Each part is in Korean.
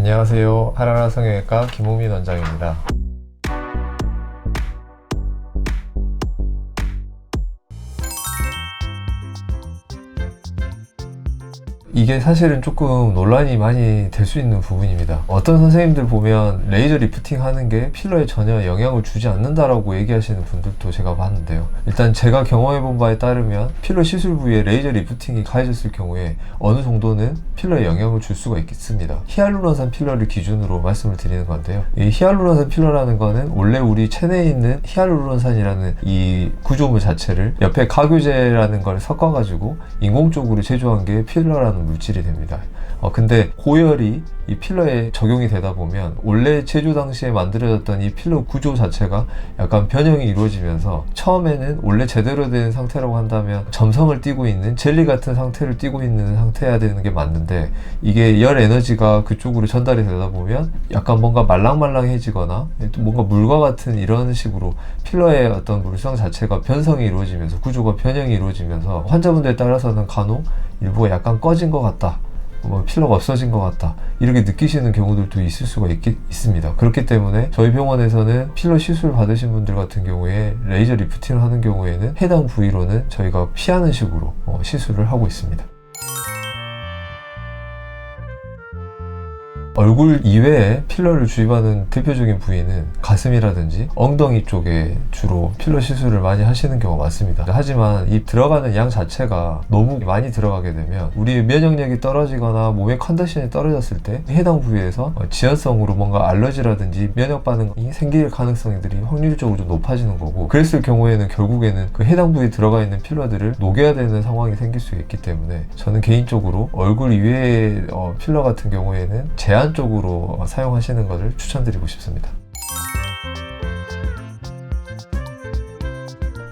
안녕하세요. 하라라 성형외과 김호민 원장입니다. 이게 사실은 조금 논란이 많이 될 수 있는 부분입니다. 어떤 선생님들 보면 레이저 리프팅 하는 게 필러에 전혀 영향을 주지 않는다라고 얘기하시는 분들도 제가 봤는데요. 일단 제가 경험해 본 바에 따르면 필러 시술 부위에 레이저 리프팅이 가해졌을 경우에 어느 정도는 필러에 영향을 줄 수가 있습니다. 히알루론산 필러를 기준으로 말씀을 드리는 건데요. 이 히알루론산 필러라는 거는 원래 우리 체내에 있는 히알루론산이라는 이 구조물 자체를 옆에 가교제라는 걸 섞어가지고 인공적으로 제조한 게 필러라는 물질이 됩니다. 근데 고열이 이 필러에 적용이 되다 보면 원래 제조 당시에 만들어졌던 이 필러 구조 자체가 약간 변형이 이루어지면서 처음에는 원래 제대로 된 상태라고 한다면 점성을 띠고 있는 젤리 같은 상태를 띠고 있는 상태여야 되는 게 맞는데, 이게 열 에너지가 그쪽으로 전달이 되다 보면 약간 뭔가 말랑말랑해지거나 또 뭔가 물과 같은 이런 식으로 필러의 어떤 물성 자체가 변성이 이루어지면서 구조가 변형이 이루어지면서 환자분들에 따라서는 간혹 일부가 약간 꺼진 것 같다, 필러가 없어진 것 같다, 이렇게 느끼시는 경우들도 있을 수가 있습니다. 그렇기 때문에 저희 병원에서는 필러 시술 받으신 분들 같은 경우에 레이저 리프팅을 하는 경우에는 해당 부위로는 저희가 피하는 식으로 시술을 하고 있습니다. 얼굴 이외에 필러를 주입하는 대표적인 부위는 가슴이라든지 엉덩이 쪽에 주로 필러 시술을 많이 하시는 경우가 많습니다. 하지만 이 들어가는 양 자체가 너무 많이 들어가게 되면 우리의 면역력이 떨어지거나 몸의 컨디션이 떨어졌을 때 해당 부위에서 지연성으로 뭔가 알러지라든지 면역 반응이 생길 가능성들이 확률적으로 좀 높아지는 거고, 그랬을 경우에는 결국에는 그 해당 부위에 들어가 있는 필러들을 녹여야 되는 상황이 생길 수 있기 때문에 저는 개인적으로 얼굴 이외의 필러 같은 경우에는 제한적으로 사용하시는 것을 추천드리고 싶습니다.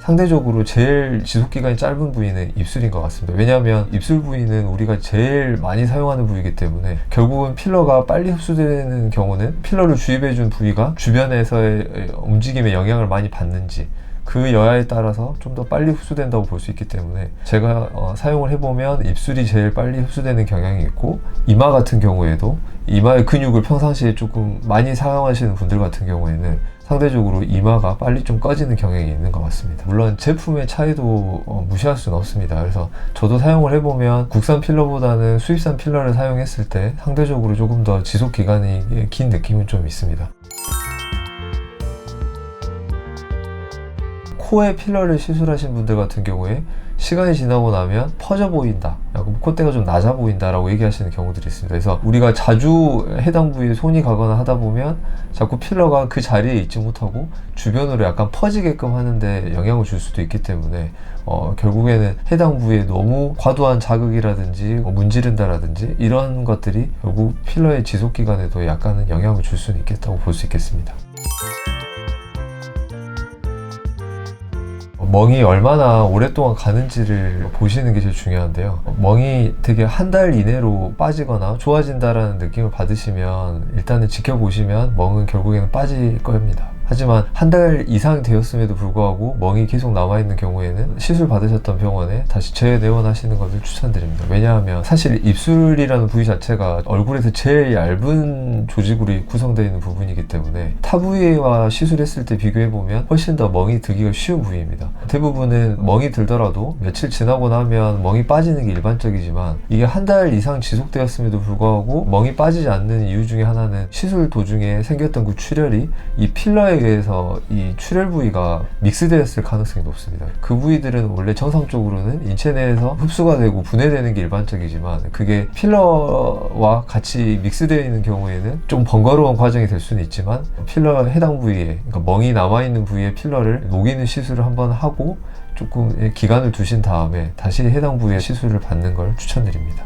상대적으로 제일 지속기간이 짧은 부위는 입술인 것 같습니다. 왜냐하면 입술 부위는 우리가 제일 많이 사용하는 부위이기 때문에 결국은 필러가 빨리 흡수되는 경우는 필러를 주입해준 부위가 주변에서의 움직임에 영향을 많이 받는지 그 여하에 따라서 좀 더 빨리 흡수된다고 볼 수 있기 때문에 제가 사용을 해보면 입술이 제일 빨리 흡수되는 경향이 있고, 이마 같은 경우에도 이마의 근육을 평상시에 조금 많이 사용하시는 분들 같은 경우에는 상대적으로 이마가 빨리 좀 꺼지는 경향이 있는 것 같습니다. 물론 제품의 차이도 무시할 수는 없습니다. 그래서 저도 사용을 해보면 국산 필러보다는 수입산 필러를 사용했을 때 상대적으로 조금 더 지속 기간이 긴 느낌은 좀 있습니다. 코에 필러를 시술하신 분들 같은 경우에 시간이 지나고 나면 퍼져 보인다, 콧대가 좀 낮아 보인다 라고 얘기하시는 경우들이 있습니다. 그래서 우리가 자주 해당 부위에 손이 가거나 하다 보면 자꾸 필러가 그 자리에 있지 못하고 주변으로 약간 퍼지게끔 하는데 영향을 줄 수도 있기 때문에 결국에는 해당 부위에 너무 과도한 자극이라든지 문지른다라든지 이런 것들이 결국 필러의 지속 기간에도 약간은 영향을 줄 수는 있겠다고 볼 수 있겠습니다. 멍이 얼마나 오랫동안 가는지를 보시는 게 제일 중요한데요. 멍이 되게 한 달 이내로 빠지거나 좋아진다라는 느낌을 받으시면 일단은 지켜보시면 멍은 결국에는 빠질 겁니다. 하지만 한 달 이상 되었음에도 불구하고 멍이 계속 남아있는 경우에는 시술 받으셨던 병원에 다시 재내원하시는 것을 추천드립니다. 왜냐하면 사실 입술이라는 부위 자체가 얼굴에서 제일 얇은 조직으로 구성되어 있는 부분이기 때문에 타 부위와 시술했을 때 비교해보면 훨씬 더 멍이 들기가 쉬운 부위입니다. 대부분은 멍이 들더라도 며칠 지나고 나면 멍이 빠지는 게 일반적이지만 이게 한 달 이상 지속되었음에도 불구하고 멍이 빠지지 않는 이유 중에 하나는 시술 도중에 생겼던 그 출혈이 이 필러에 의해서 이 출혈 부위가 믹스되었을 가능성이 높습니다. 그 부위들은 원래 정상적으로는 인체 내에서 흡수가 되고 분해되는 게 일반적이지만 그게 필러와 같이 믹스되어 있는 경우에는 좀 번거로운 과정이 될 수는 있지만 필러 해당 부위에, 그러니까 멍이 남아있는 부위에 필러를 녹이는 시술을 한번 하고 조금 기간을 두신 다음에 다시 해당 부위의 시술을 받는 걸 추천드립니다.